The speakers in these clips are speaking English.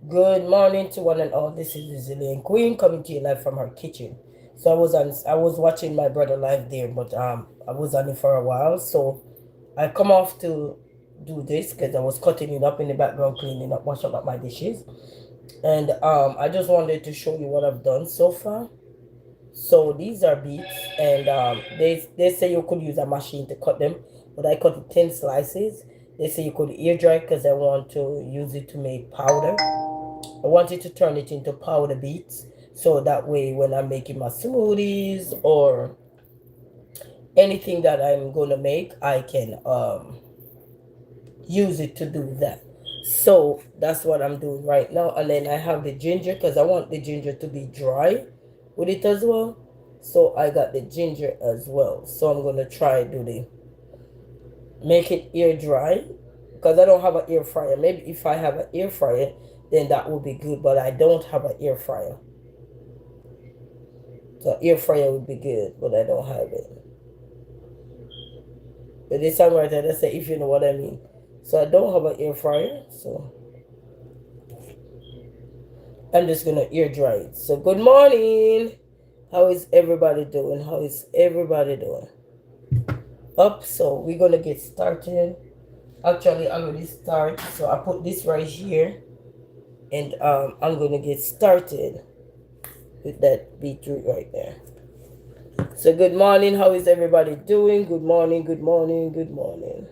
Good morning to one and all. This is Resilient Queen coming to you live from her kitchen. So I was watching my brother live there, but I was on it for a while. So I come off to do this because I was cutting it up in the background, cleaning up, washing up my dishes, and I just wanted to show you what I've done so far. So these are beets, and they say you could use a machine to cut them, but I cut it thin slices. They say you could air dry because I want to use it to make powder. I wanted to turn it into powder beets so that way when I'm making my smoothies or anything that I'm gonna make, I can use it to do that. So that's what I'm doing right now. And then I have the ginger because I want the ginger to be dry with it as well. So I got the ginger as well. So I'm gonna try do the make it air dry because I don't have an air fryer. Maybe if I have an air fryer, then that would be good. But I don't have an air fryer. So air fryer would be good, but I don't have it. But this time right there, let's say if you know what I mean. So I don't have an air fryer, so I'm just gonna air dry it. So good morning. How is everybody doing? How is everybody doing? Up, so we're gonna get started. Actually, I already start. So I put this right here, and I'm gonna get started with that beetroot right there. So good morning. How is everybody doing? Good morning. Good morning. Good morning.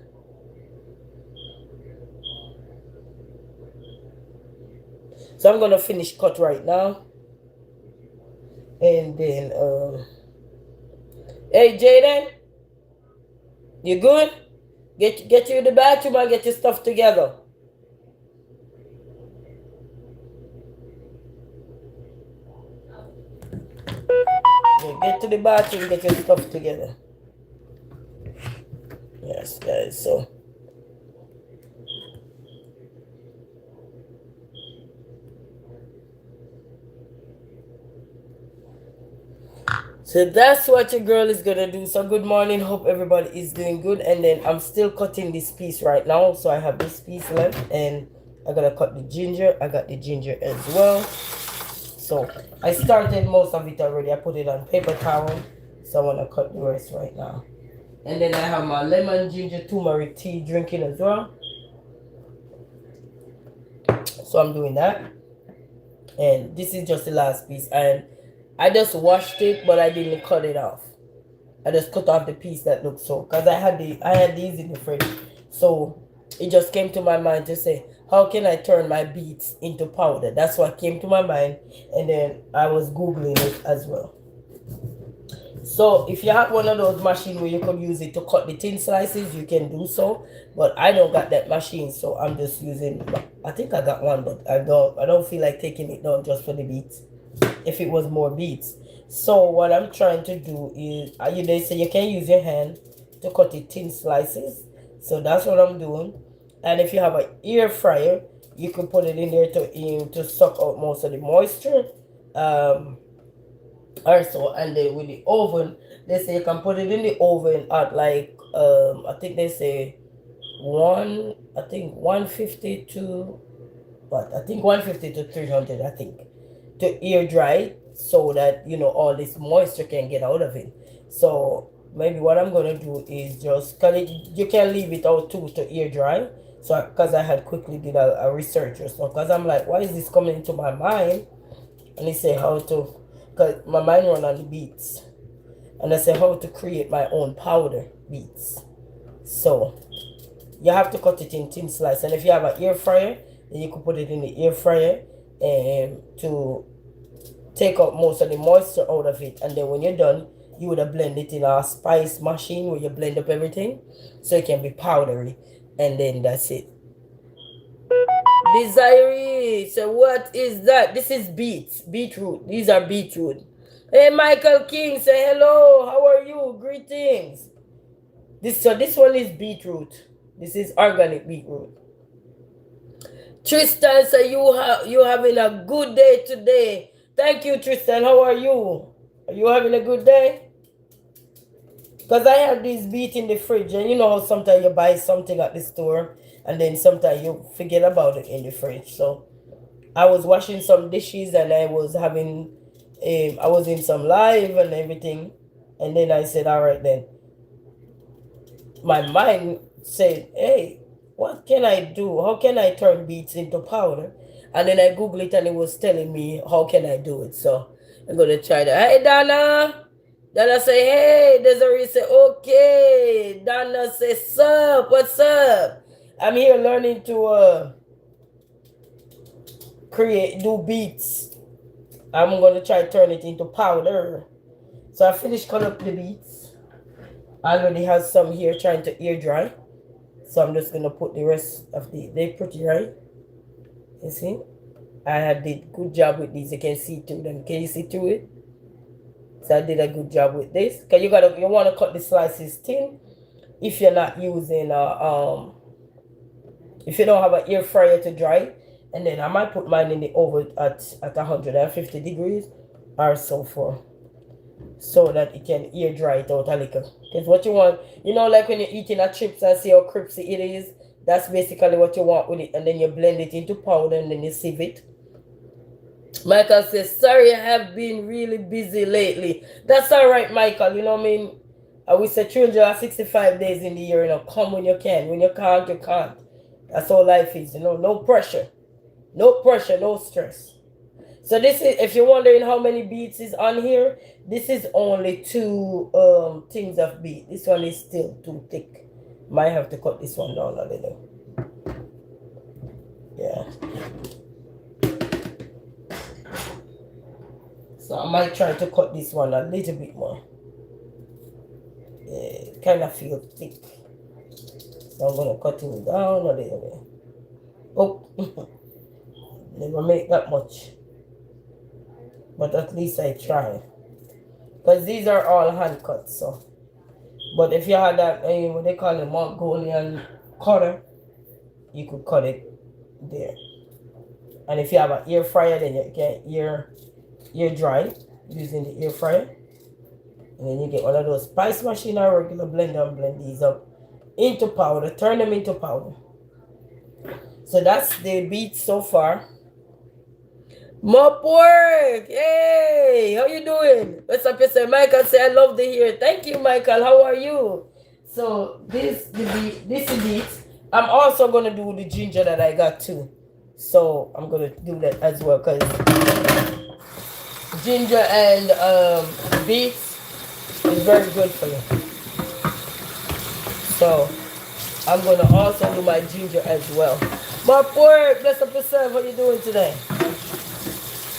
So I'm gonna finish cut right now, and then hey Jaden, you good? Get you in the bathroom and get your stuff together. Yeah, get to the bathroom, get your stuff together. Yes, guys. So that's what your girl is gonna do. So good morning. Hope everybody is doing good. And then I'm still cutting this piece right now. So I have this piece left, and I gotta cut the ginger. I got the ginger as well. So I started most of it already. I put it on paper towel. So I wanna cut the rest right now. And then I have my lemon ginger turmeric tea drinking as well. So I'm doing that. And this is just the last piece. And I just washed it, but I didn't cut it off. I just cut off the piece that looked so, because I had these in the fridge. So it just came to my mind to say, how can I turn my beets into powder? That's what came to my mind. And then I was Googling it as well. So if you have one of those machines where you could use it to cut the thin slices, you can do so. But I don't got that machine, so I'm just using. I think I got one, but I don't feel like taking it down just for the beets. If it was more beets. So what I'm trying to do is, they say you can use your hand to cut it thin slices. So that's what I'm doing. And if you have an air fryer, you can put it in there to suck out most of the moisture. Also, and then with the oven, they say you can put it in the oven at like I think they say 150 to what? I think 150 to 300, I think, to air dry so that all this moisture can get out of it. So maybe what I'm gonna do is just cause you can leave it out too to air dry. So because I had quickly did a research or so, because I'm like, why is this coming into my mind? And they say how to, because my mind run on the beets, and I say how to create my own powder beets. So you have to cut it in thin slice, and if you have an air fryer, then you can put it in the air fryer and to take out most of the moisture out of it. And then when you're done, you would have blended it in a spice machine where you blend up everything so it can be powdery, and then that's it. Desiree, so what is that? This is beetroot. These are beetroot. Hey, Michael King, say hello. How are you? Greetings. This one is beetroot. This is organic beetroot. Tristan, say you having a good day today. Thank you, Tristan. How are you? Are you having a good day? Because I have these beets in the fridge, and you know how sometimes you buy something at the store, and then sometimes you forget about it in the fridge. So I was washing some dishes and I was having, I was in some live and everything, and then I said, all right then. My mind said, hey, what can I do? How can I turn beets into powder? And then I Googled it and it was telling me how can I do it. So I'm gonna try that. Hey Donna. Donna say, hey, Desiree say, okay. Donna say, sup, what's up? I'm here learning to do beets. I'm gonna try to turn it into powder. So I finished cutting up the beets. I already have some here trying to air dry. So I'm just gonna put the rest of they pretty right. You see? I did good job with these. You can see through them. Can you see through it? So I did a good job with this. Cause you wanna cut the slices thin if you're not using if you don't have an air fryer to dry. And then I might put mine in the oven at 150 degrees or so so that it can air dry it out a little. Because what you want, like when you're eating a chips and see how crispy it is, that's basically what you want with it. And then you blend it into powder and then you sieve it. Michael says, sorry, I have been really busy lately. That's all right, Michael. You know what I mean? We say 365 days in the year, come when you can. When you can't, you can't. That's how life is, no pressure. No pressure, no stress. So this is, if you're wondering how many beets is on here, this is only 2 things of beet. This one is still too thick. Might have to cut this one down a little. Yeah. So I might try to cut this one a little bit more. Yeah, kind of feel thick. So I'm going to cut it down a little bit. Oh, never make that much. But at least I try. Because these are all hand cut, so. But if you had that, what they call it, Mongolian cutter, you could cut it there. And if you have an air fryer, then you can air dry using the air fryer. And then you get one of those spice machine or regular blender and blend these up into powder. Turn them into powder. So that's the beets so far. More pork! Hey! How you doing? What's up, Mr. Michael? Say I love to hear. Thank you, Michael. How are you? So this is beets. I'm also gonna do the ginger that I got too. So I'm gonna do that as well because ginger and beets is very good for you. So I'm gonna also do my ginger as well. More pork! Bless up yourself. What are you doing today?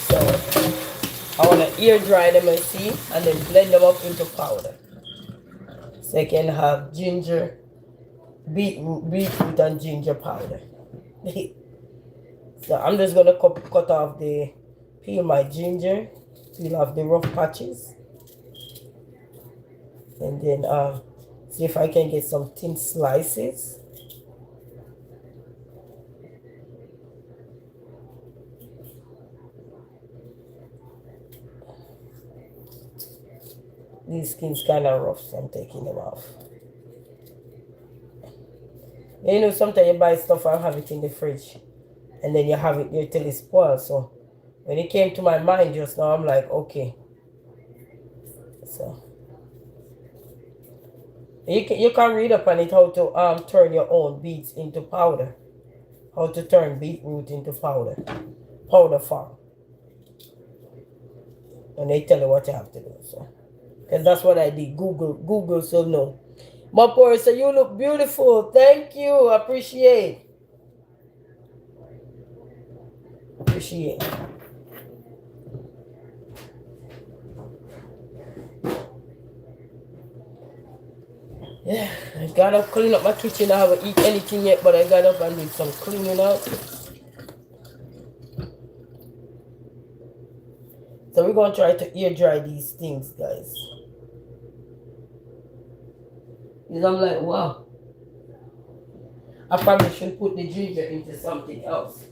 So I want to air dry them and see, and then blend them up into powder. So you can have ginger, beetroot and ginger powder. So I'm just going to cut off peel my ginger, peel off the rough patches. And then see if I can get some thin slices. These skins kind of rough, so I'm taking them off. Sometimes you buy stuff and have it in the fridge, and then you have it there till it spoils. So when it came to my mind just now, I'm like, okay. So you can read up on it how to turn your own beets into powder, how to turn beetroot into powder form, and they tell you what you have to do. So. Because that's what I did. Google, so no. My boy, so you look beautiful. Thank you. Appreciate. Yeah, I got up clean up my kitchen. I haven't eaten anything yet, but I got up and did some cleaning up. So we're going to try to air dry these things, guys. Because I'm like, wow. I probably should put the ginger into something else.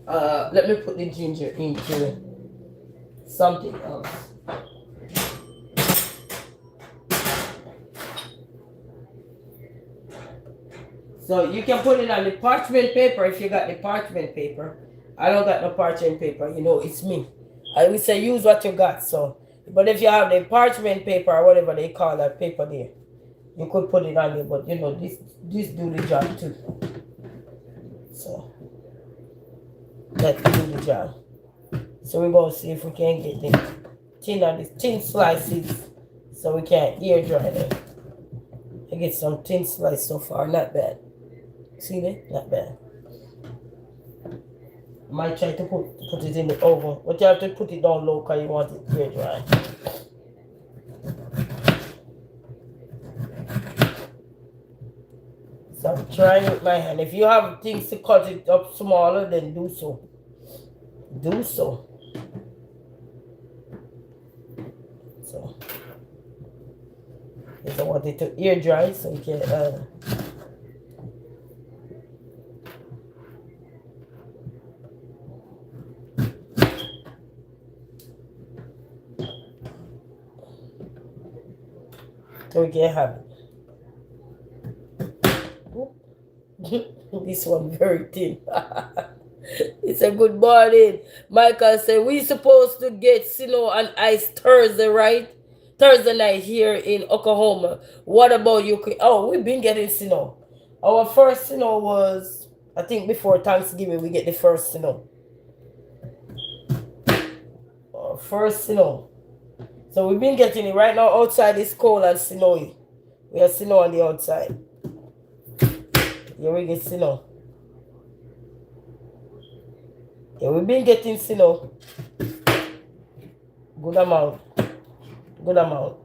Let me put the ginger into something else. So you can put it on the parchment paper if you got the parchment paper. I don't got no parchment paper, you know, it's me. I would say use what you got, so. But if you have the parchment paper or whatever they call that paper there, you could put it on there, but you know, this do the job too. So, that do the job. So we're going to see if we can get the thin slices so we can air dry them. I get some thin slice so far, not bad. See that? Not bad. I might try to put it in the oven, but you have to put it down low because you want it air dry. So I'm trying with my hand. If you have things to cut it up smaller, then do so. Do so. So, I want it to air dry so you can have it. This one very thin. It's a good morning. Michael said we supposed to get snow and ice Thursday, right? Thursday night here in Oklahoma. What about you? Oh, we've been getting snow. Our first snow was, I think, before Thanksgiving. We get the first snow. Our first snow. So we've been getting it right now. Outside is cold and snowy. We have snow on the outside. Here we get snow. Yeah, we've been getting snow. Good amount. Good amount.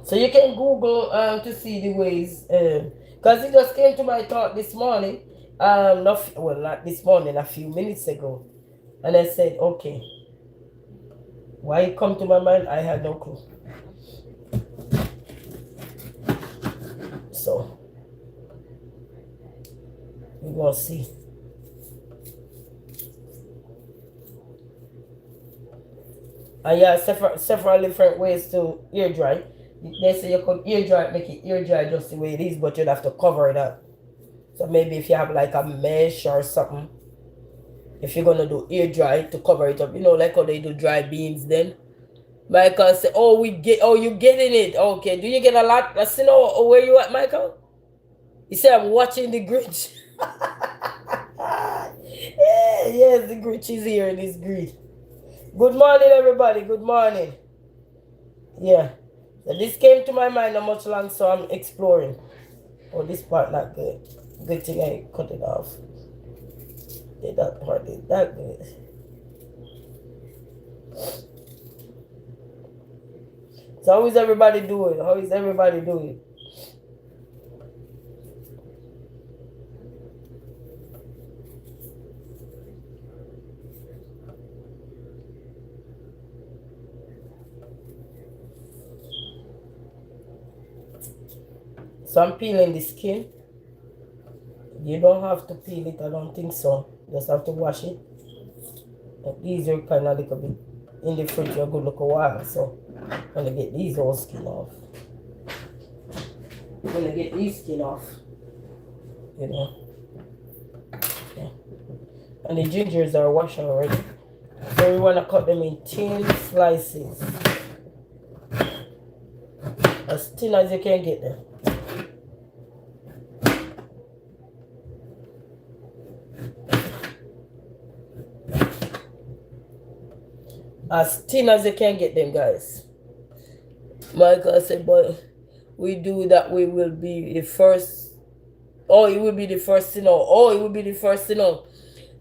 So you can Google to see the ways, because it just came to my thought this morning. Not this morning, a few minutes ago, and I said, okay. Why it come to my mind? I had no clue. So we're gonna see. And yeah, several different ways to air dry. They say you could air dry, make it air dry just the way it is, but you'd have to cover it up. So maybe if you have like a mesh or something, if you're gonna do air dry to cover it up, you know, like how they do dry beans then. Michael said, oh, you getting it. Okay, do you get a lot? You know where you at, Michael? He said, I'm watching the Grinch. Yes, the Grinch is here in his greed. Good morning, everybody. Good morning. Yeah. So this came to my mind not much long, so I'm exploring. Oh, this part not good. Good thing I cut it off. Yeah, that part is that good. So how is everybody doing? How is everybody doing? So I'm peeling the skin. You don't have to peel it, I don't think so. Just have to wash it. And these are kind of like a bit in the fridge a good look a while. So I'm gonna get these all skin off. I'm gonna get these skin off. You know. Yeah. And the gingers are washed already. So we wanna cut them in thin slices. As thin as you can get them. As thin as you can get them, guys. Michael said, but we do that, we will be the first. Oh, it will be the first to know. Oh, it will be the first to know.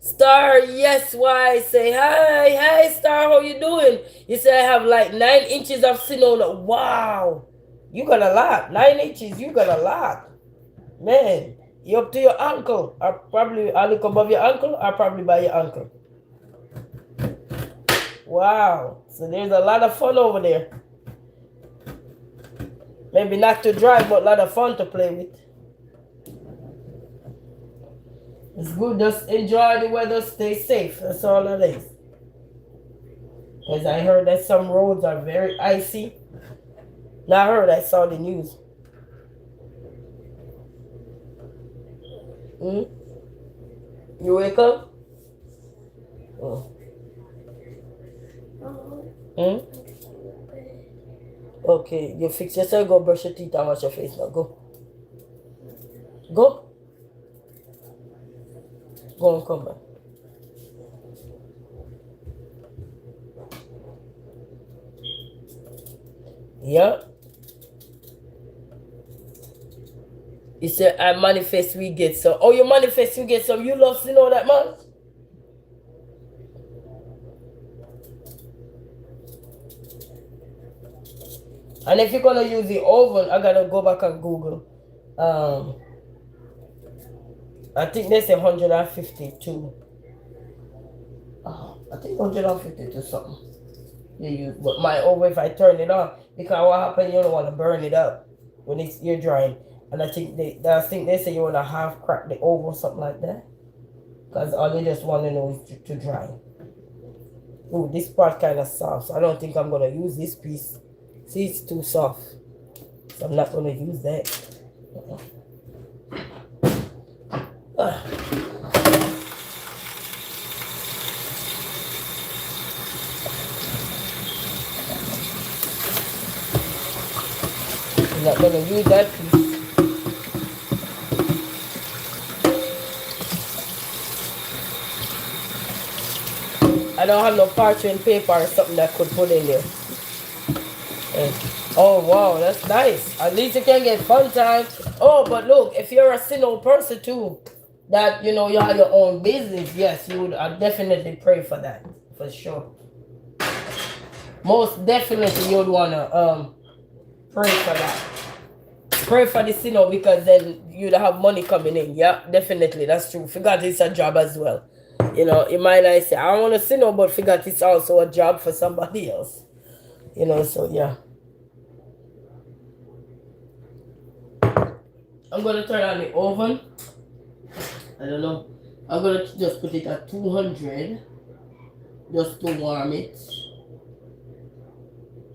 Star, yes, why? Say hi. Hi, Star, how you doing? You say I have like 9 inches of snow. Wow. You got a lot. 9 inches, you got a lot. Man, you up to your ankle. Or probably a little above your ankle, or probably by your ankle. Wow. So there's a lot of fun over there. Maybe not to drive, but a lot of fun to play with. It's good. Just enjoy the weather. Stay safe. That's all it is. Because I heard that some roads are very icy. Not heard, I saw the news. Mm? You wake up? Oh. Mm? Okay, you fix yourself, go brush your teeth and wash your face now. Go. Go. Go and come back. Yeah. You said I manifest we get some. Oh, you manifest you get some. You love to know that, man. And if you're gonna use the oven, I gotta go back and Google. I think they say 152. I think 152 something. You use, but my oven, if I turn it on, because what happens, you don't want to burn it up when you're drying. And I think they say you want to half crack the oven or something like that. Because all you just want to know is to dry. Oh, this part kind of soft, so I don't think I'm gonna use this piece. See, it's too soft, so I'm not gonna use that. I'm not gonna use that piece. I don't have no parchment paper or something that could put in there. Oh wow, that's nice. At least you can get fun time. Oh, but look, if you're a single person too, that you have your own business, yes, you would definitely pray for that, for sure. Most definitely you'd wanna pray for that. Pray for the sinner because then you'd have money coming in. Yeah, definitely, that's true. Forgot it's a job as well. You might not say, I don't want to sinner, but forgot it's also a job for somebody else. So yeah. I'm gonna turn on the oven. I don't know. I'm gonna just put it at 200 just to warm it.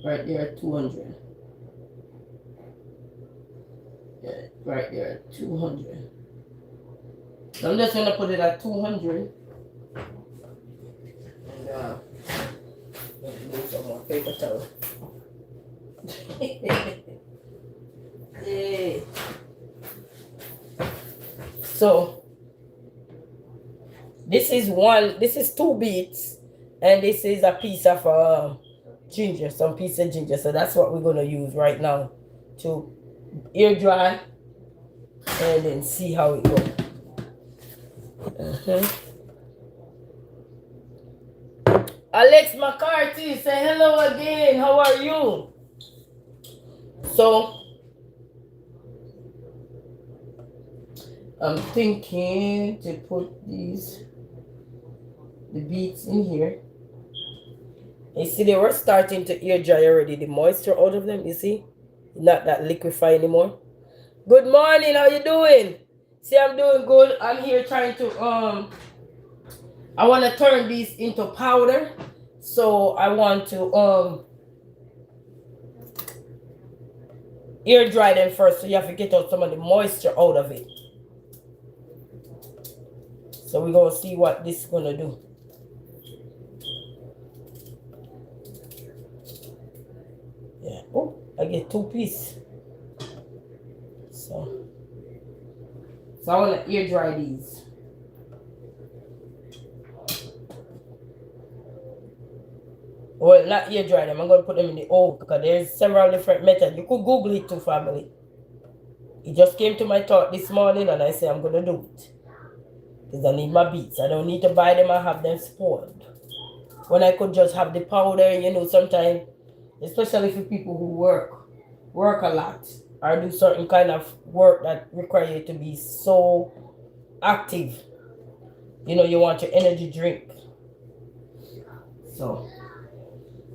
Right there at 200. Yeah, right there at 200. So I'm just gonna put it at 200. And do some more paper towel. Yay. So this is 2 beets, and this is a piece of ginger, some piece of ginger. So that's what we're gonna use right now to air dry and then see how it goes. Alex McCarthy, say hello again. How are you? So I'm thinking to put the beets in here. You see, they were starting to air dry already. The moisture out of them, you see, not that liquefy anymore. Good morning. How you doing? See, I'm doing good. I'm here trying to I want to turn these into powder. So I want to air dry them first. So you have to get out some of the moisture out of it. So we're going to see what this is going to do. Yeah. Oh, I get 2 pieces. So I want to air dry these. Well, not air dry them. I'm going to put them in the oven because there's several different methods. You could Google it too, family. It just came to my thought this morning and I said I'm going to do it. Because I need my beets. I don't need to buy them and have them spoiled. When I could just have the powder, sometimes, especially for people who work a lot or do certain kind of work that require you to be so active. You want your energy drink. So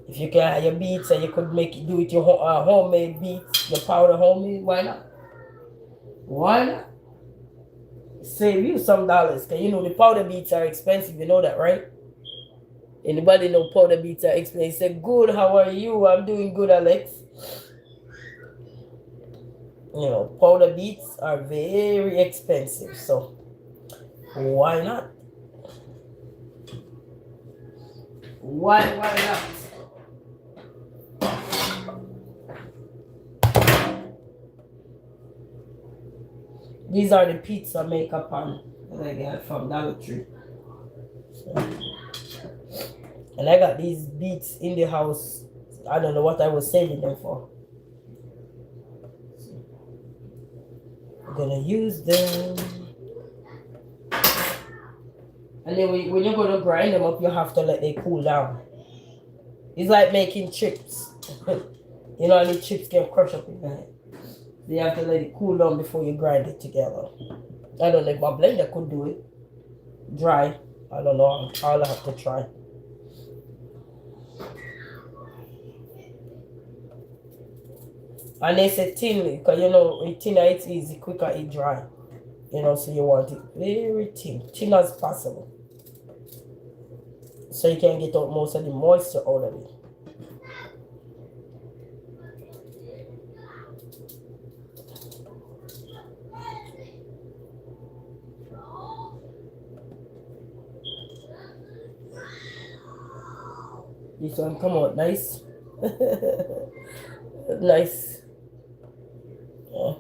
if you can have your beets and you could do it your homemade beets, your powder homemade, why not? Why not? Save you some dollars, because the powder beets are expensive, you know that, right? Anybody know powder beets? I explain. He said, good, how are you? I'm doing good, Alex. You know, powder beets are very expensive, so why not? Why not? These are the pizza makeup pan that I got from Dollar Tree. So, and I got these beets in the house. I don't know what I was saving them for. I'm gonna use them. And then when you're gonna grind them up, you have to let them cool down. It's like making chips. You know, the chips get crushed up in your head. You have to let it cool down before you grind it together. I don't know if my blender could do it. Dry. I don't know. I'll have to try. And they say thin, because you know, with thinner it's easy, quicker it dry. You know, so you want it very thin as possible. So you can get out most of the moisture out of it. This one come out nice. Nice. Yeah.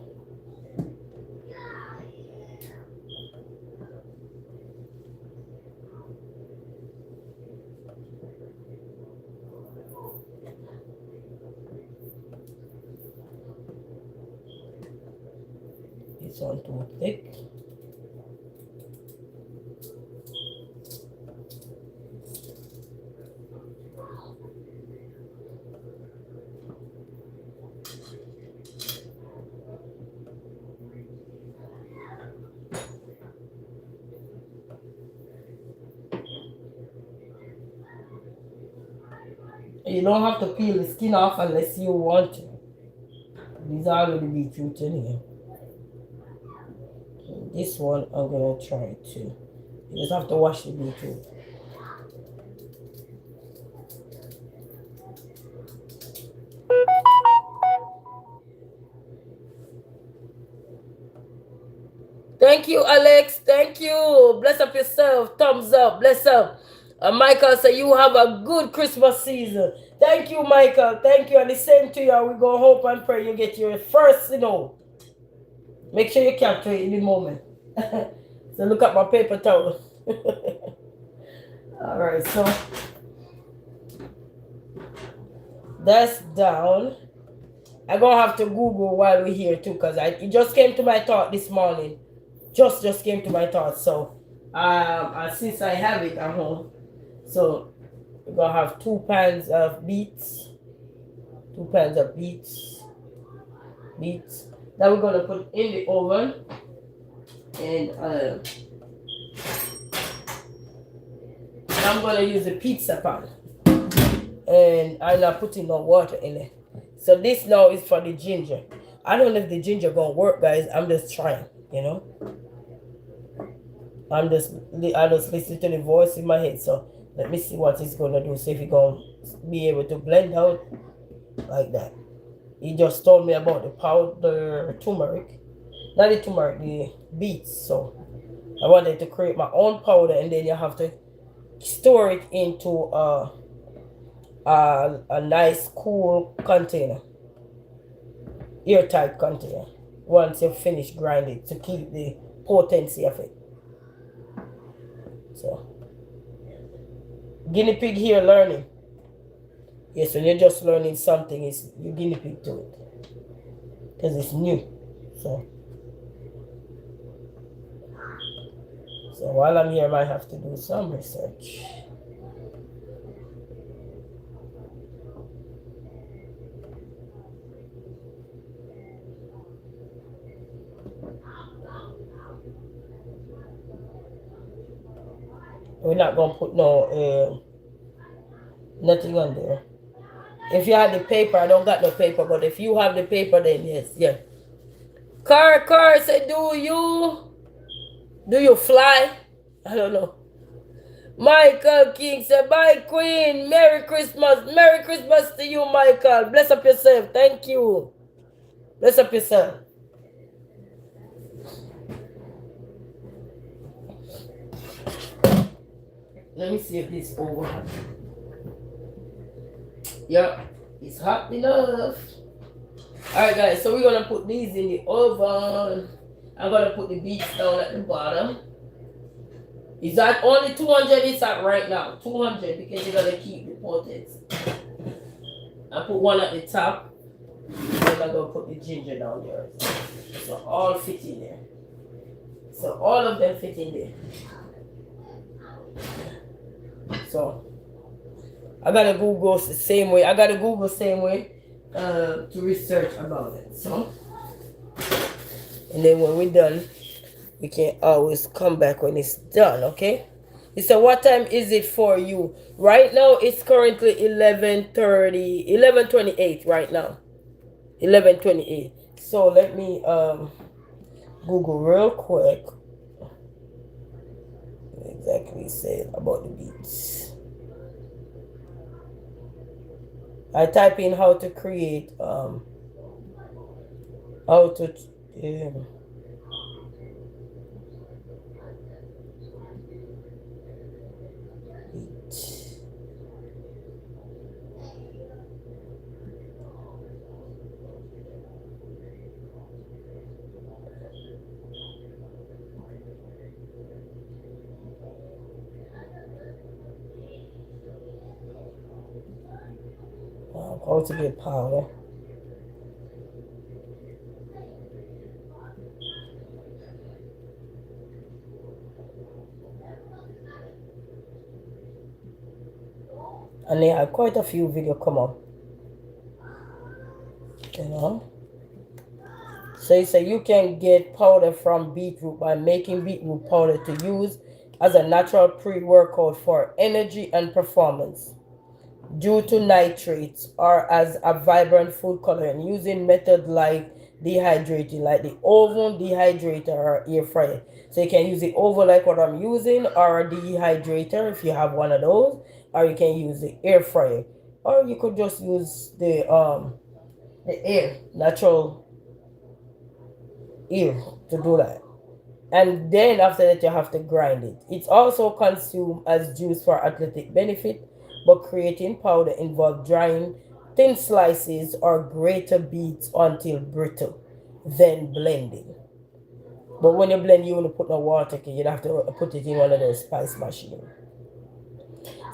This one too thick. You don't have to peel the skin off unless you want to. These are already beetroot in here. This one I'm gonna try too. You just have to wash the beetroot. Thank you, Alex. Thank you. Bless up yourself. Thumbs up. Bless up. Michael said you have a good Christmas season. Thank you, Michael. Thank you. And the same to you. We go hope and pray you get your first, Make sure you capture it in the moment. So look at my paper towel. All right, so that's down. I'm gonna have to Google while we're here too, because it just came to my thought this morning. Just came to my thought. So since I have it at home, so we're gonna have 2 pans of beets. 2 pans of beets. That we're gonna put in the oven, and I'm gonna use a pizza pan, and I'm not putting no water in it. So this now is for the ginger. I don't know if the ginger gonna work, guys. I'm just trying, I just listen to the voice in my head. So let me see what it's gonna do. See if it's gonna be able to blend out like that. He just told me about the powder turmeric, not the turmeric, the beets. So I wanted to create my own powder, and then you have to store it into a nice cool container, airtight container. Once you finish grinding, to keep the potency of it. So guinea pig here learning. Yes, when you're just learning something, it's you guinea pig to it, because it's new. So while I'm here, I might have to do some research. We're not gonna put no nothing on there. If you have the paper, I don't got no paper, but if you have the paper, then yes, yeah. Car say, do you fly? I don't know. Michael King said, bye, Queen. Merry Christmas. Merry Christmas to you, Michael. Bless up yourself. Thank you. Bless up yourself. Let me see if this over. Yeah, it's hot enough. Alright, guys, so we're gonna put these in the oven. I'm gonna put the beets down at the bottom. Is that only 200? It's at right now 200 because you gotta keep the potatoes. I put one at the top, and I'm gonna put the ginger down there. So all fit in there. So all of them fit in there. So I gotta Google the same way. I gotta Google the same way to research about it. So, and then when we're done, we can always come back when it's done. Okay. He said, what time is it for you? Right now, it's currently 11:30, 11:28 right now. 11:28. So let me Google real quick. Exactly say about the beats. I type in how to create how to beat. How to get powder. And they have quite a few videos come up. You know. So you say you can get powder from beetroot by making beetroot powder to use as a natural pre-workout for energy and performance due to nitrates or as a vibrant food coloring using methods like dehydrating, like the oven dehydrator or air fryer. So you can use the oven like what I'm using, or a dehydrator if you have one of those, or you can use the air fryer, or you could just use the air natural air to do that. And then after that you have to grind it. It's also consumed as juice for athletic benefit, but creating powder involves drying thin slices or greater beets until brittle, then blending. But when you blend, you want to put no water, okay? You'd have to put it in one of those spice machines.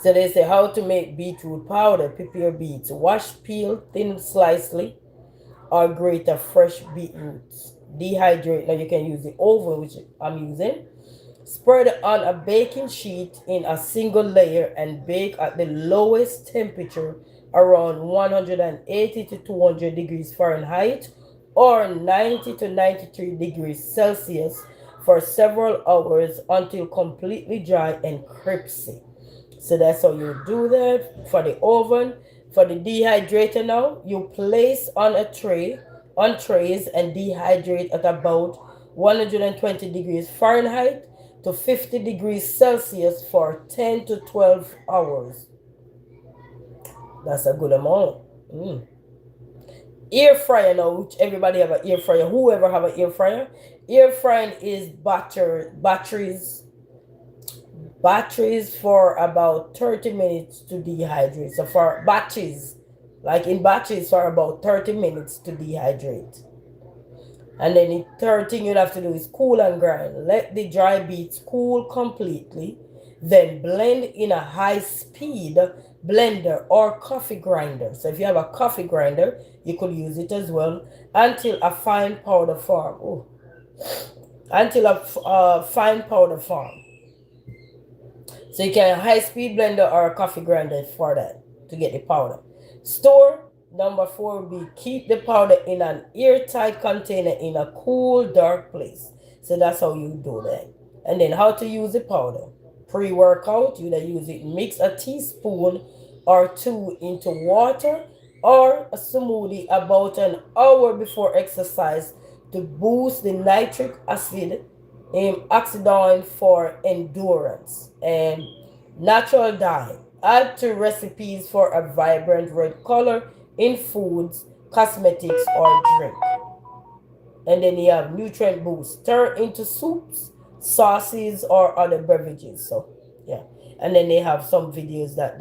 So they say how to make beetroot powder. Prepare beets. Wash, peel, thin slicely, or grate a fresh beetroots. Dehydrate. Now you can use the oven, which I'm using. Spread on a baking sheet in a single layer and bake at the lowest temperature around 180 to 200 degrees Fahrenheit or 90 to 93 degrees Celsius for several hours until completely dry and crispy. So that's how you do that for the oven. For the dehydrator now, you place on a tray, on trays, and dehydrate at about 120 degrees Fahrenheit to 50 degrees Celsius for 10 to 12 hours. That's a good amount. Air fryer now, which everybody have an air fryer. Whoever have an air fryer. Air frying is batteries for about 30 minutes to dehydrate. So for batches, like in batches for about 30 minutes to dehydrate. And then the third thing you'll have to do is cool and grind. Let the dry beets cool completely. Then blend in a high speed blender or coffee grinder. So if you have a coffee grinder, you could use it as well until a fine powder form. Oh. Until a fine powder form. So you can high speed blender or a coffee grinder for that to get the powder. Store. Number 4 would be keep the powder in an airtight container in a cool, dark place. So that's how you do that. And then how to use the powder. Pre-workout, you use it. Mix a teaspoon or 2 into water or a smoothie about an hour before exercise to boost the nitric acid oxidant for endurance. And Natural dye. Add to recipes for a vibrant red color in foods, cosmetics, or drink. And then you have nutrient boost. Stir into soups, sauces, or other beverages. So yeah. And then they have some videos that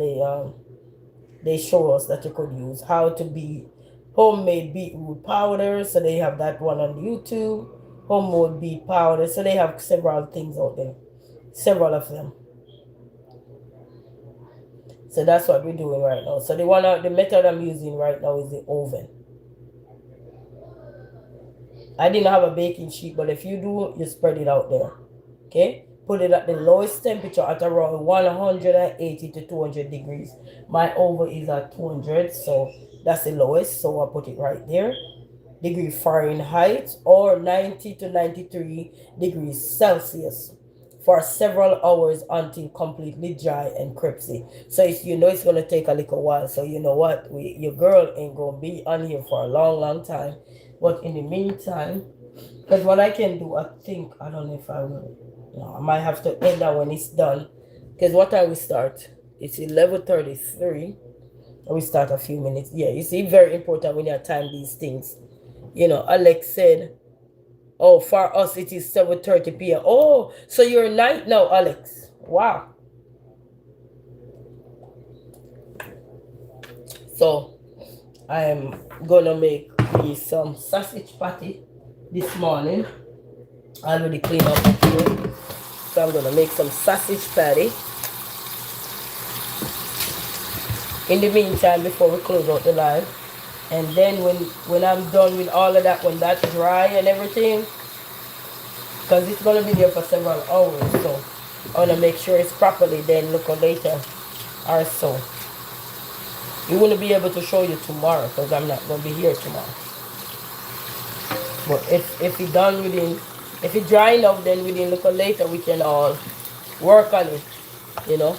they show us that you could use how to be homemade beetroot powder. So they have that one on YouTube. Homemade beet powder. So they have several things out there. Several of them. So that's what we're doing right now. So the method I'm using right now is the oven. I didn't have a baking sheet, but if you do, you spread it out there. Okay? Put it at the lowest temperature at around 180 to 200 degrees. My oven is at 200, so that's the lowest. So I'll put it right there. Degree Fahrenheit or 90 to 93 degrees Celsius for several hours until completely dry and crispy. So you know it's going to take a little while. So you know what? Your girl ain't going to be on here for a long, long time. But in the meantime, because what I can do, I don't know if I will. No, I might have to end that when it's done. Because what time we start? It's 11:33. We start a few minutes. Yeah, you see, very important when you time these things. You know, Alex said, oh, for us it is 7:30 p.m. Oh, so you're night now, Alex. Wow. So I'm gonna make me some sausage patty this morning. I already cleaned up the here. So I'm gonna make some sausage patty. In the meantime, before we close out the live, and then when I'm done with all of that, when that's dry and everything, because it's gonna be there for several hours, so I wanna make sure it's properly then look later or so. We wouldn't be able to show you tomorrow because I'm not gonna be here tomorrow. But if it's done within, if it's dry enough, then within look later we can all work on it, you know.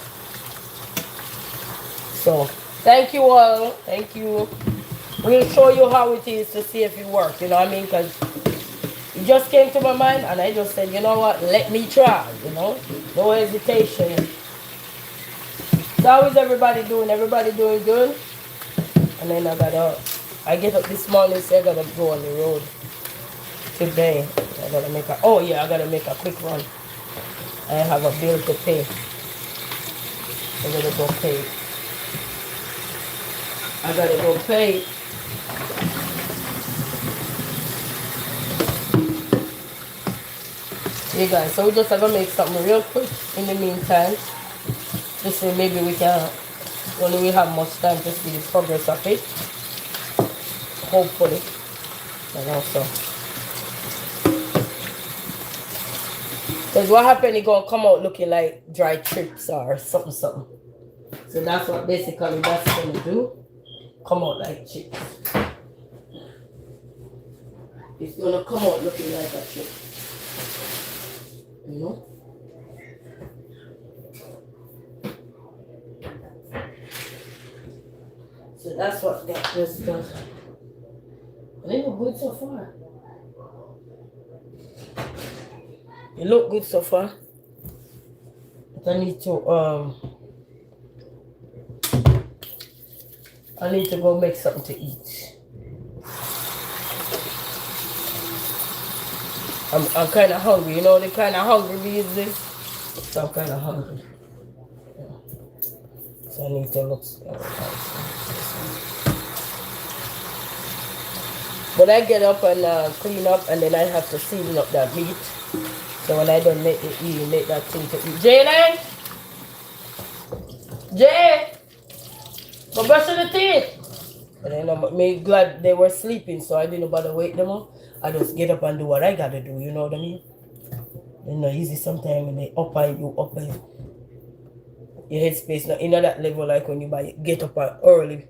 So thank you all. Thank you. We'll show you how it is to see if it works, you know what I mean? Because it just came to my mind and I just said, you know what, let me try, you know? No hesitation. So how is everybody doing? Everybody doing good? And then I get up this morning, so I gotta go on the road today. I gotta make a quick run. I have a bill to pay. I gotta go pay. I gotta go pay. Hey guys, so we just have to make something real quick in the meantime. Just so maybe we can, when we have much time to see the progress of it. Hopefully. And also. Because what happened, it's going to come out looking like dry chips or something. So that's what basically that's going to do. Come out like chips. It's going to come out looking like a chip. You know? So that's what that just does. And it look good so far. It look good so far. But I need to go make something to eat. I'm kind of hungry, you know, the kind of hungry we is this. So I'm kind of hungry. Yeah. So I need to look. But I get up and clean up, and then I have to season up that meat. So when I don't make it eat, make that thing to eat. Jaylen! Jay! Go brush the teeth! And then I'm glad they were sleeping, so I didn't bother wake them up. I just get up and do what I gotta do, you know what I mean? You know, easy sometimes when they up and you up and your headspace not in that level like when you get up early.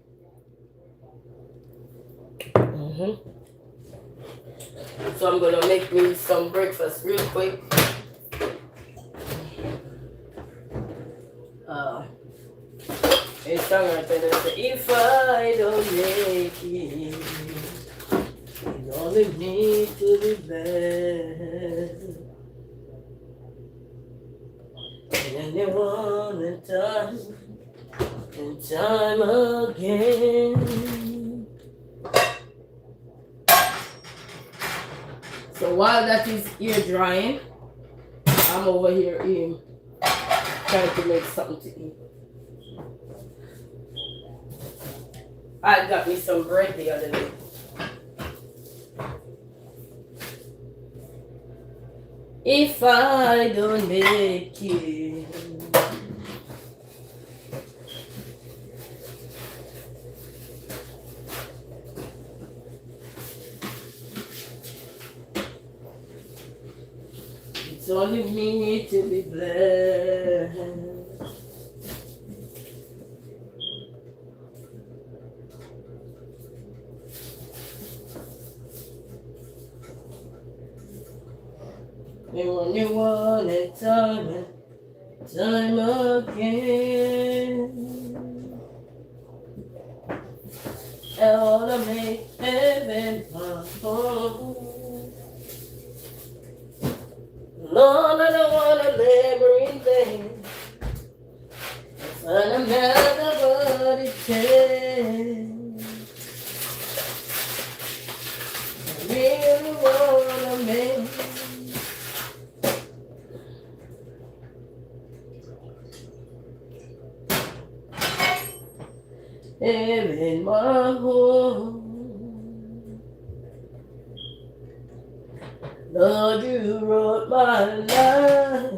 So I'm gonna make me some breakfast real quick. It's song right there that says, if I don't make it, you only need to be bad. And anyone and time again. So while that is ear drying, I'm over here trying to make something to eat. I got me some bread the other day. If I don't make it, it's only me to be blessed. You want it time and time again. I wanna make heaven my home. Lord, I don't wanna labor in vain. But no matter what it takes, I really wanna make. In my home, Lord, you wrote my life,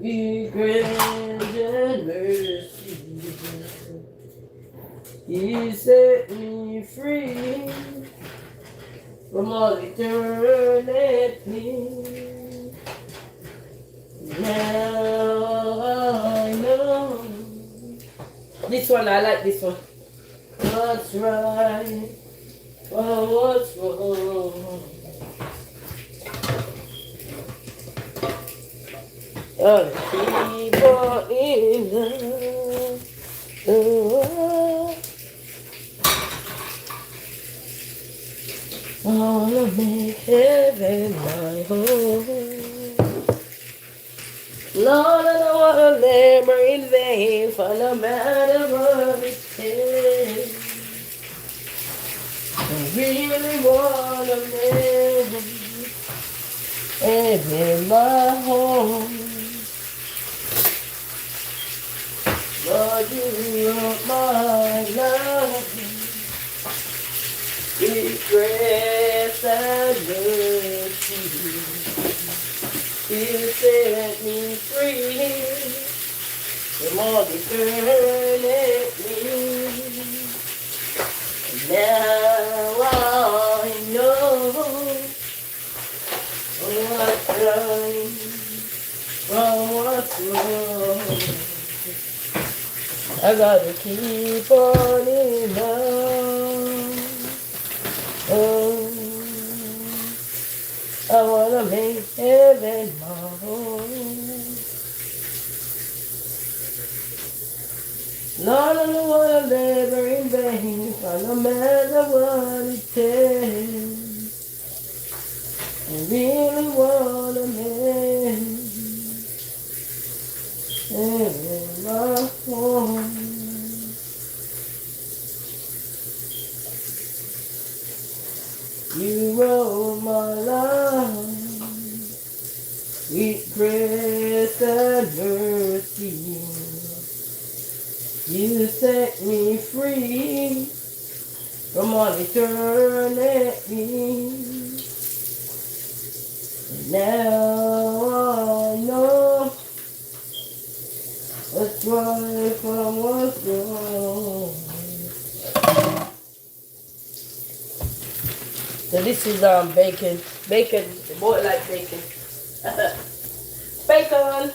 be grace and mercy. You set me free from all eternity. Now I know. This one, I like this one. What's right? Oh, what's wrong? Oh, people in love. I wanna make heaven my home. Lord, I don't wanna labor in vain, for no matter what it takes. I really wanna make heaven my home. Lord, you are my life, with grace and mercy. You set me free from all eternity. Now I know what's right from what's wrong. I gotta keep on in love. Oh, I wanna make heaven my home. Lord, I don't wanna labor in vain, for no matter what it takes. I really wanna make heaven my home. You wrote my life with grace and mercy. You set me free from all eternity. And now I know what's right from what's wrong. So this is bacon. Bacon. The boy like bacon. Bacon.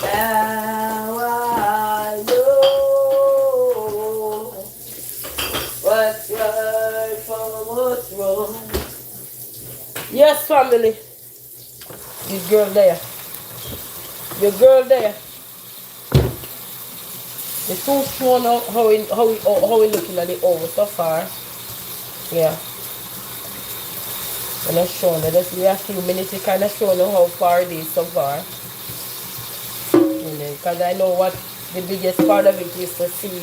Now I know what's right from what's wrong. Yes, family. This girl there. Your girl there. The two show now how we looking at the oval so far. Yeah. And I'm showing you. Just give a few minutes to kind of show you how far it is so far. because I know what the biggest part of it is to see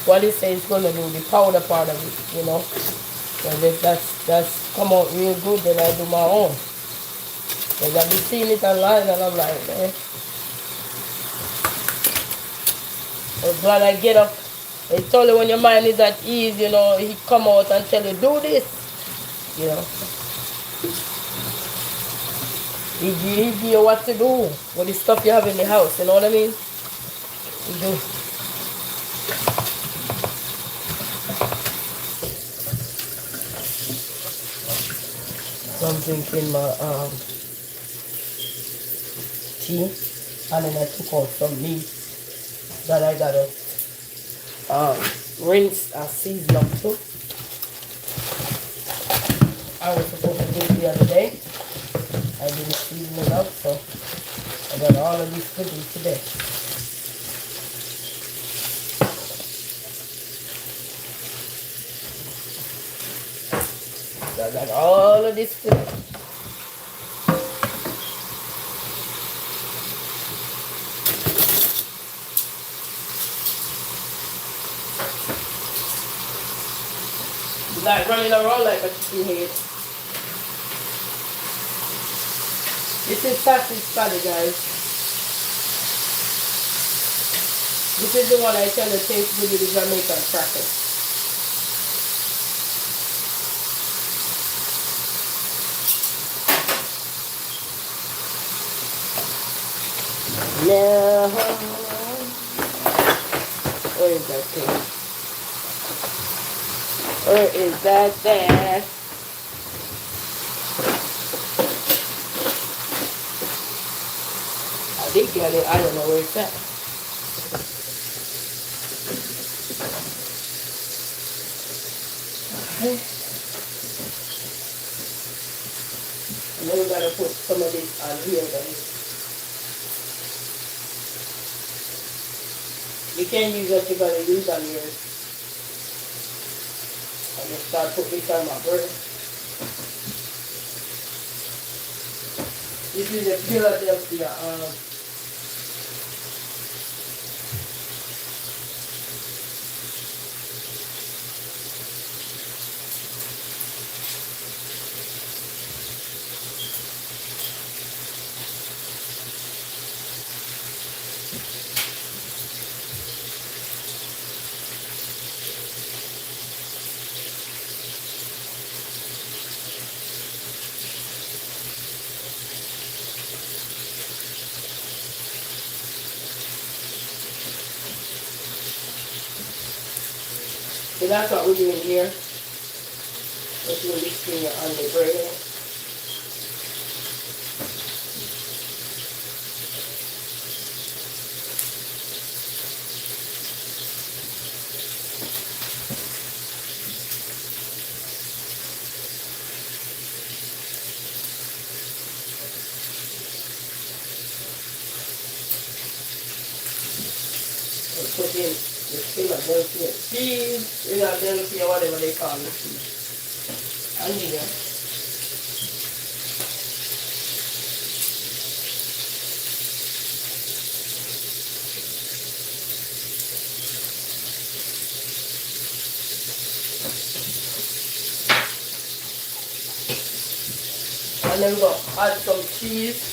what it says it's gonna do, the powder part of it, you know. And if that's come out real good, then I do my own. Because I've been seeing it online and I'm like, eh. I'm glad I get up. It's only when your mind is at ease, you know, he come out and tell you, do this, you know. He give you what to do with the stuff you have in the house, you know what I mean? He do. So I'm drinking my tea, and then I took out some meat that I gotta rinse and season up too. I was supposed to do it the other day. I didn't season it up, so I got all of this to do today. So I got all of this to do. Like running around like a chicken head. This is sausage patty, guys. This is the one I tell you tastes good with the Jamaican crackers. No. Where is that thing? Where is that there? I did get it. I don't know where it's at. Okay. And then we gotta put some of this on here, guys. You can use what you're gonna use on yours. I'm gonna start putting this on my bread. This is a Philadelphia so that's what we're doing here. We're doing this thing on the bread. We'll put in the Philadelphia cheese, Philadelphia, whatever they call the cheese. And here. And then we're going to add some cheese.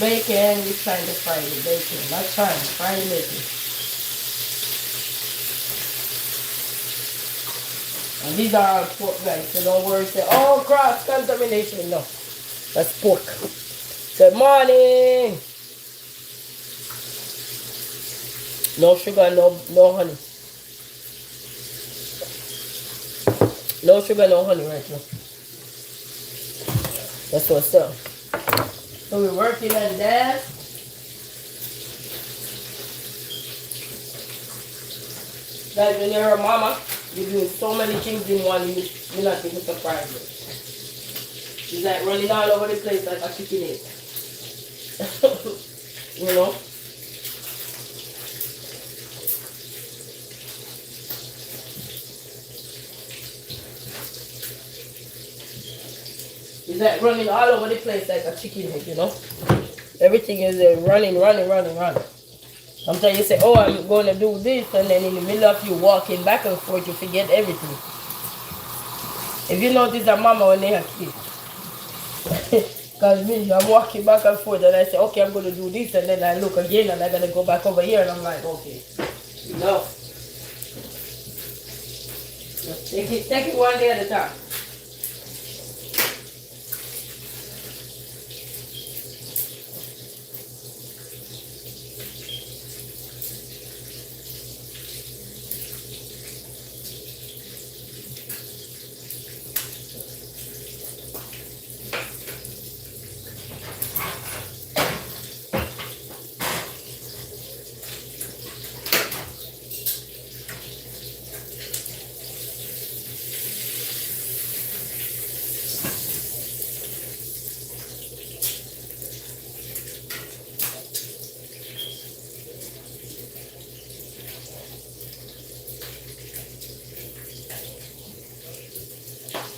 bacon. We're trying to fry the bacon. Not trying, fry the bacon. And these are our pork, guys. So don't worry. Say, oh, cross contamination. No, that's pork. Good morning. No sugar, no honey. No sugar, no honey right now. That's what's up. So we're working on that. Guys, when you're a mama, you're doing so many things in one, you're not even surprised. It's like running all over the place like a chicken egg. You know? It's like running all over the place like a chicken head, you know? Everything is running. Sometimes you say, oh, I'm going to do this, and then in the middle of you walking back and forth, you forget everything. If you notice a mama when they have kids, because me, I'm walking back and forth, and I say, okay, I'm going to do this, and then I look again, and I'm going to go back over here, and I'm like, okay, no. Just take it one day at a time.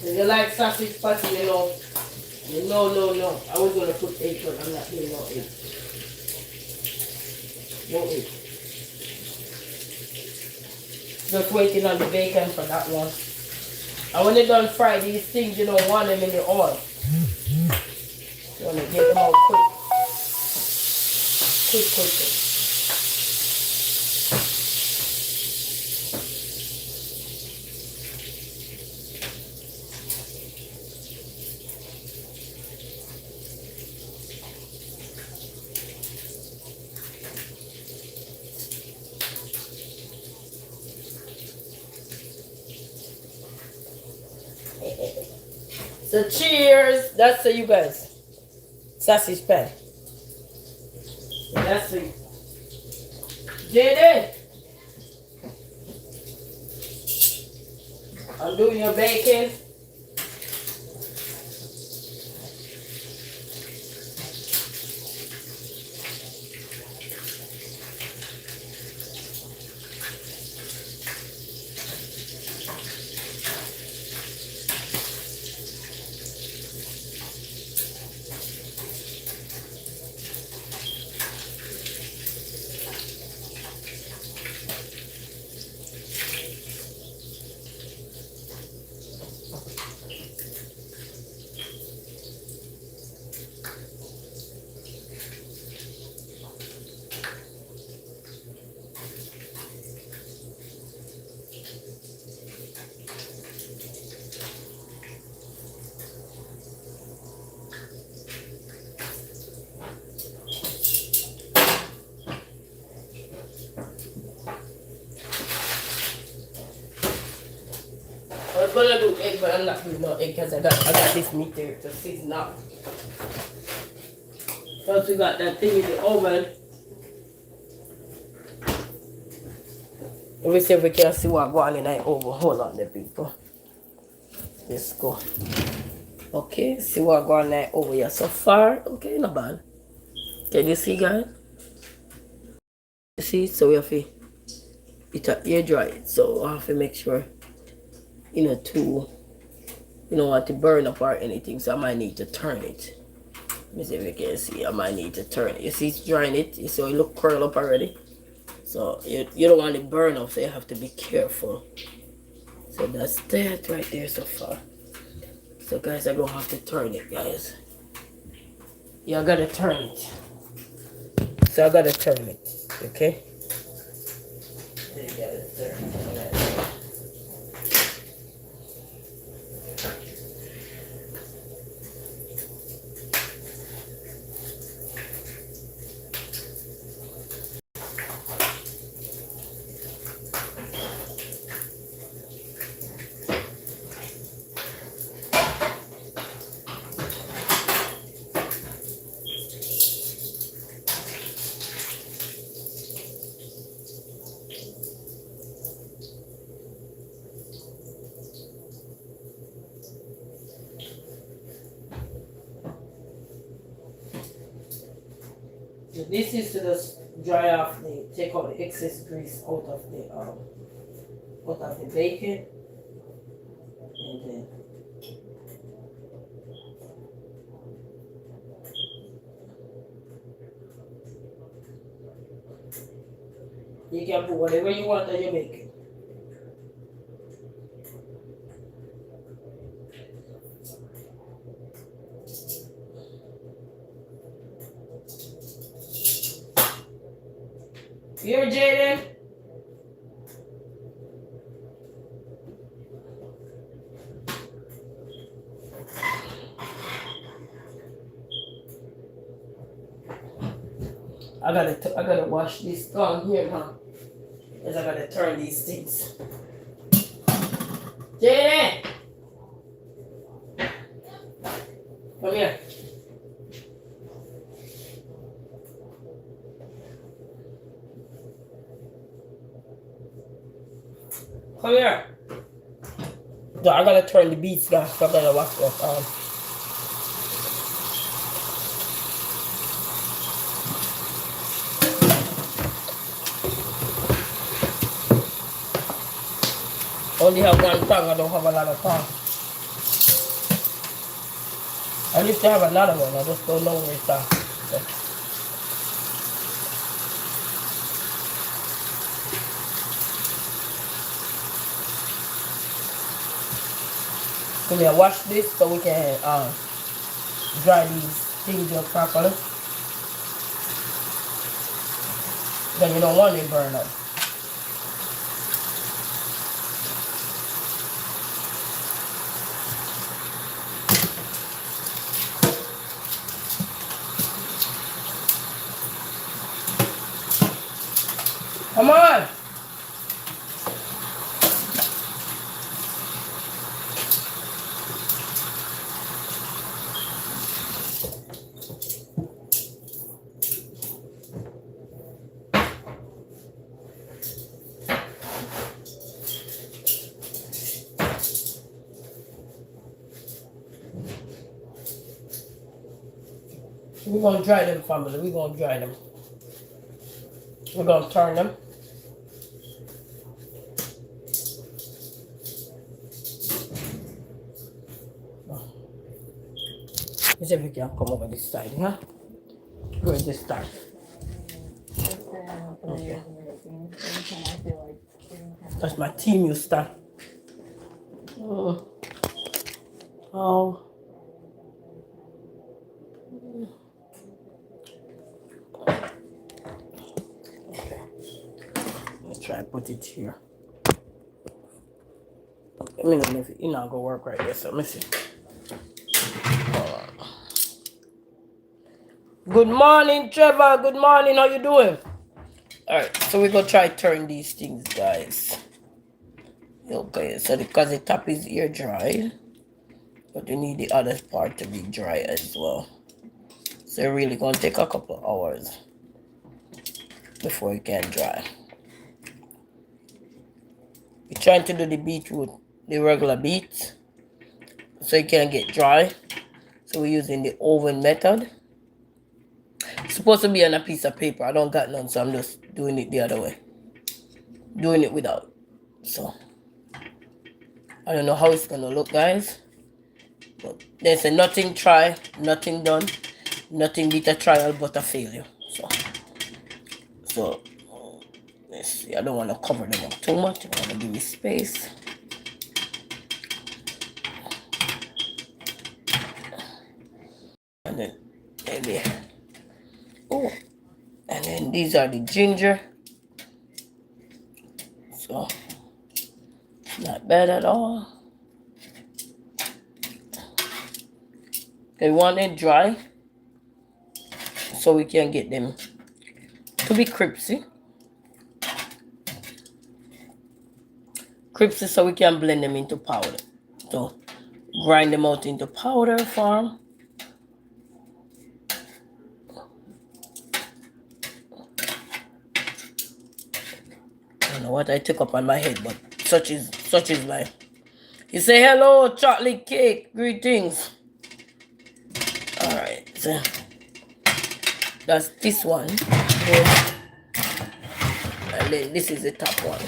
If you like sausage patty, you know, no. I was going to put egg, but I'm not doing no egg. No egg. Just waiting on the bacon for that one. And when you done fry these things, you don't want them in the oil. You want to get them out quick. Quick. So cheers. That's for you guys. Sausage pan. That's for you. JD. I'm doing your bacon. I was gonna do egg, but I'm not doing no egg because I got this meat there to season up. Plus we got that thing in the oven. Let me see if we can see what going on in the oven. Hold on there, people. Let's go. Okay, see what going on there over here so far. Okay, not bad. Can you see, guys? You see? So we have to air dry it. So I have to make sure, you know, you don't want to burn up or anything. So I might need to turn it. Let me see if you can see. I might need to turn it. You see, it's drying it. You see, it look curled up already. So you don't want it burn up. So you have to be careful. So that's that right there so far. So guys, I'm gonna have to turn it, guys. Yeah, I gotta turn it. So I gotta turn it. Okay. You gotta turn it. So this is to just dry off take out the excess grease out of the bacon, and then you can put whatever you want on your bacon. Here, Jaden. I gotta wash this down here, huh? Because I gotta turn these things. Jaden! Come here. Come here. So I gotta turn the beets down, so I gotta wash that. Only have one tongue, I don't have a lot of tongue. I used to have another one, I just don't know where it's at. So. Come here, wash this so we can dry these things up properly. Then you don't want it burn up. Come on! We're gonna dry them, family. We're gonna dry them. We're gonna turn them. Let's see if we can come over this side, huh? Where is this start? Okay. That's my team you start. Oh. Okay. Let's try and put it here. Let me know if it's not gonna work right there, so let me see. Good morning, Trevor. Good morning. How you doing? Alright, so we're gonna try turn these things, guys. Okay, so because the top is air dry, but we need the other part to be dry as well. So it's really gonna take a couple of hours before it can dry. We're trying to do the beetroot, the regular beets, so it can get dry. So we're using the oven method. It's supposed to be on a piece of paper. I don't got none, so I'm just doing it the other way. Doing it without. So I don't know how it's gonna look, guys. But there's a nothing try, nothing done, nothing beat a trial but a failure. So let's see. I don't want to cover them up too much. I want to give you space. And then maybe, oh, and And these are the ginger. So, not bad at all. They want it dry so we can get them to be crispy. Crispy so we can blend them into powder. So, grind them out into powder form. I don't know what I took up on my head, but such is life. You say hello, chocolate cake, greetings. All right, so that's this one, and then this is the top one.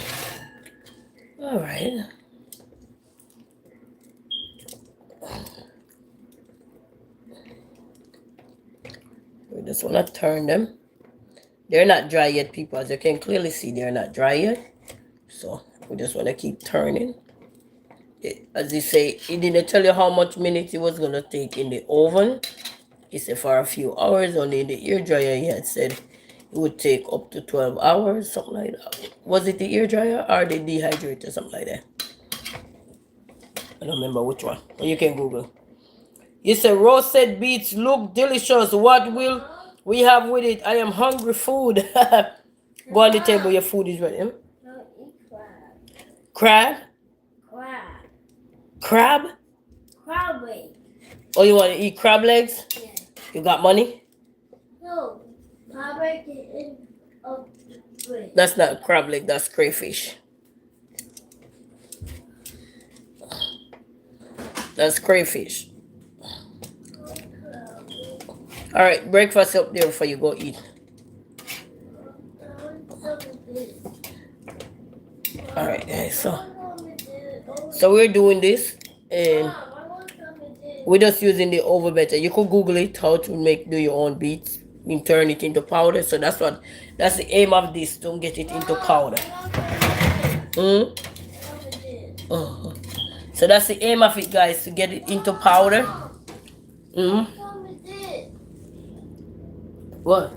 All right. We just want to turn them. They're not dry yet, people. As you can clearly see, they're not dry yet. So we just want to keep turning. As they say, he didn't tell you how much minutes it was going to take in the oven. He said for a few hours. Only in the air dryer, he had said it would take up to 12 hours, something like that. Was it the air dryer or the dehydrator, something like that? I don't remember which one. You can Google. You said roasted beets look delicious. What will we have with it? I am hungry food. Go on the table, your food is ready. No, eat crab. Crab? Crab? Crab legs. Oh, you want to eat crab legs? Yeah. You got money? No, crab legs is in That's not crab leg, that's crayfish. That's crayfish. All right, breakfast up there before you go eat. All right, guys. So we're doing this, and we're just using the overbetter. You could Google it how to do your own beets and turn it into powder. So that's the aim of this, to get it into powder. So that's the aim of it, guys, to get it into powder. What?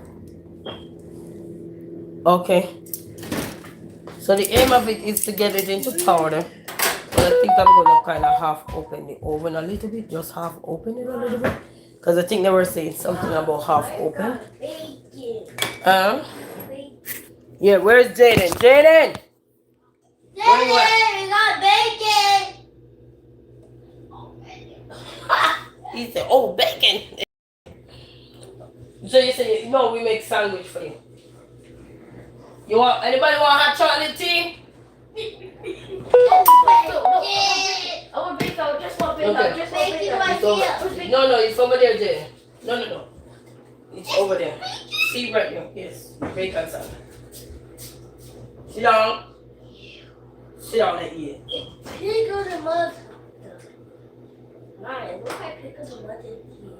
Okay. So the aim of it is to get it into powder. But I think I'm going to kind of half open the oven a little bit. Just half open it a little bit. Because I think they were saying something about half open. Yeah, where's Jaden? Jaden! Jaden, we got bacon! He said, oh, bacon! So you say, no, we make sandwich for you. Anybody want hot chocolate tea? I want bacon, just want bacon, Okay. just want bacon. No, it's over there, Jay. No. It's over there. See right here. Yes. Bacon sandwich. Sit down. Sit down and eat it. Pickle the mud. Ryan, look like pickle the mud in here.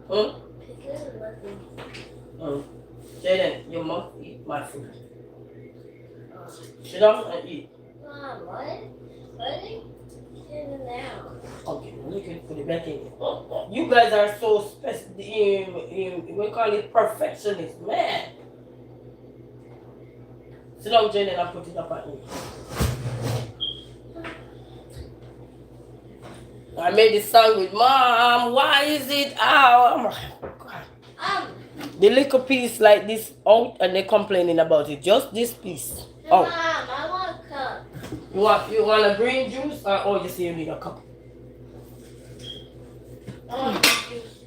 Huh? Pickle the mud in here. Jaden, you must eat my food. Sit down and eat. Mom, what? What? Get it now. Okay, you can put it back in. You guys are so special. We call it perfectionist, man. Sit down, Jaden, and put it up and eat. I made this sandwich. Mom, why is it out? The little piece like this out, and they're complaining about it. Just this piece. Mom, I want a cup. You want a green juice, or you say you need a cup? I want juice.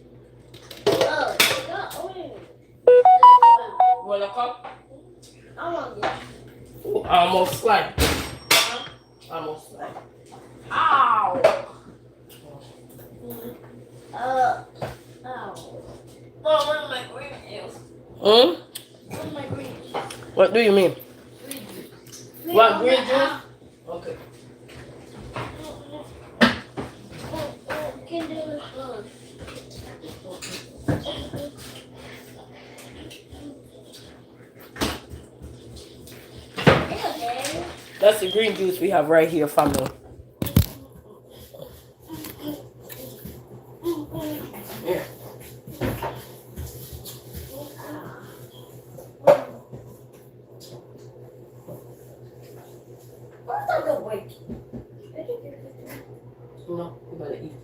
Oh, you got orange. You want a cup? I want this. Oh, I almost slide. Almost slide. Ow! Ow. Oh, where's my green juice? Where's my green juice? What do you mean? Green juice. What, green juice? Okay. You can do this one. That's the green juice we have right here, family. Yeah. No, wait. No, you better eat.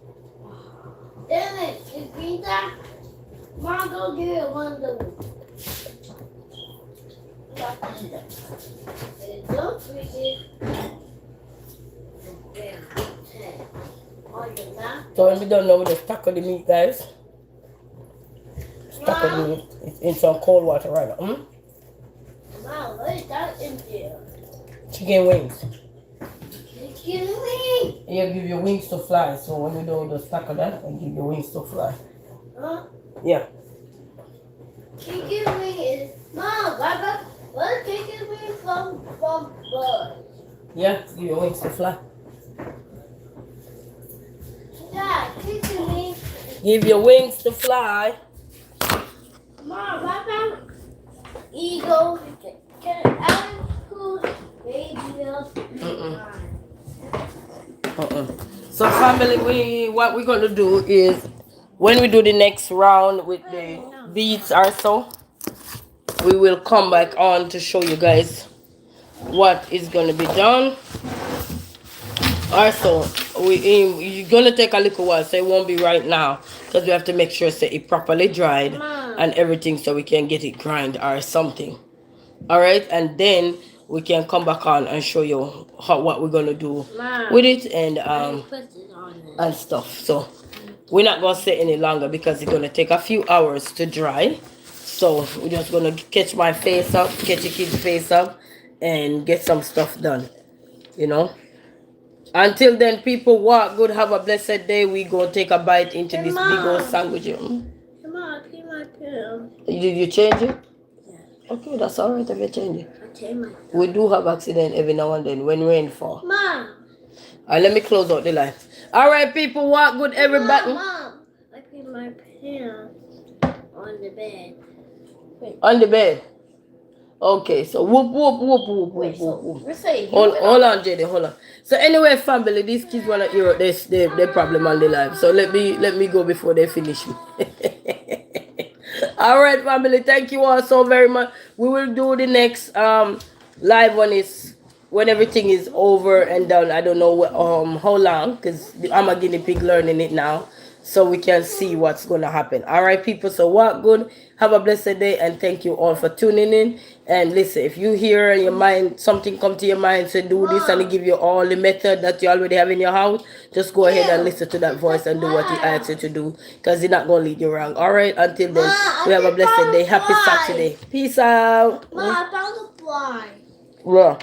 Damn it, you beat that? Mom, go get it one of those. Don't forget. So when we done now, we just tackle the meat, guys. Just tackle the meat. It's in some cold water right now. Mom, what is that in there? Chicken wings. Chicken wings. Yeah, give your wings to fly. So when we do just tackle that and give your wings to fly. Huh? Yeah. Chicken wing is Mom. What chicken wing from bird? Yeah, give your wings to fly. Yeah, chicken wing. Give your wings to fly. Mom, what about eagle? Baby milk. So family, what we're gonna do is when we do the next round with the beets or so, we will come back on to show you guys what is gonna be done. Also, you're gonna take a little while, so it won't be right now because we have to make sure say it properly dried and everything so we can get it grind or something. All right, and then we can come back on and show you what we're gonna do with it and stuff. So we're not gonna sit any longer because it's gonna take a few hours to dry. So we're just gonna catch my face up, catch your kid's face up, and get some stuff done. You know. Until then, people, walk good. Have a blessed day. We go take a bite into this big old sandwich. Come on, clean my pillow. Did you change it? Okay, that's all right if you change it. We do have accident every now and then when rain fall. Mom. Let me close out the line. All right, people, walk good, everybody. Mom, I put my pants on the bed. Wait. On the bed. Okay, so whoop, whoop, whoop, whoop, whoop, whoop, whoop. We're saying Hold on, JD, hold on. So anyway, family, these kids wanna hear out their problem on the live. So let me go before they finish me. All right, family, thank you all so very much. We will do the next live one is when everything is over and done. I don't know how long because I'm a guinea pig learning it now, so we can see what's gonna happen. All right, people. So walk good. Have a blessed day and thank you all for tuning in. And listen, if you hear in your mind something come to your mind, say do this, and it give you all the method that you already have in your house, just go ahead and listen to that voice and do what he asks you to do, because he's not gonna lead you wrong. All right, until then, we have a blessed day. Happy Saturday. Peace out. Mom, I found a fly. Yeah.